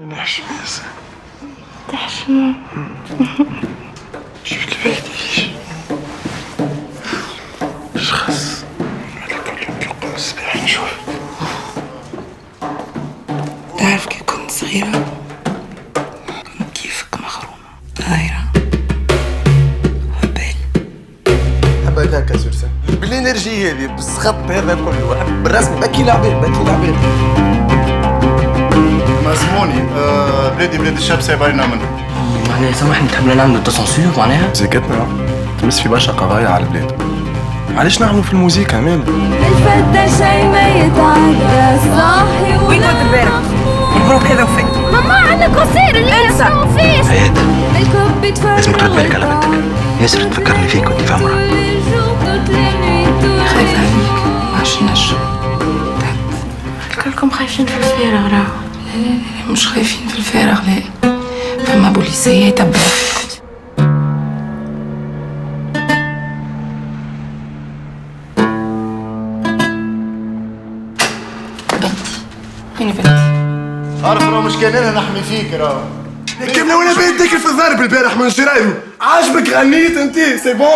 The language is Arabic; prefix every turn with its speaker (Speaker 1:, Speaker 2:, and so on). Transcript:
Speaker 1: نحشم يا زلمة.
Speaker 2: تحشمه.
Speaker 1: شوف كيف يهديش. ايش خص؟ مالك اللي بيقوم الصباح نشوف.
Speaker 2: تعرف كي كنت صغيرة كنت كيفك مغرومة غايرة هبال.
Speaker 1: حبك هكا سوسن بالانرجي هذه بالسخط هذا كله بالرسم بكي العباد بكي العباد.
Speaker 3: مزموني بلادي بلاد الشاب سايبارينا منه.
Speaker 4: معناها سامحني تحبنا نعملوا تصنصير معناها؟
Speaker 1: مزيكتنا تمس في برشا قضايا على البلاد. علاش نعملوا في الموسيقى مال؟
Speaker 5: الفتى شي ما يتعدى صاحي.
Speaker 2: وين كنت امبارح؟ مبروك هذا وفات.
Speaker 5: ماما عندنا كونسير اللي نسمعوا فيه.
Speaker 4: حياتي
Speaker 5: الكوب بيتفرج.
Speaker 4: لازم ترد بالك على بنتك. ياسر تفكرني فيك وانت في عمرها.
Speaker 2: خايفة عليك ماشي نجم. كلكم خايفين في الفارغ راه. لا مش خايفين في الفارغ لا. فما بوليسية تبع. بنتي وين بنتي؟
Speaker 3: عارف راه مش كان انا نحمي فيك راه.
Speaker 1: كيف لو انا بيت تاكل في الضرب البارح من جرايدو. عاجبك غنيت انت سي بون.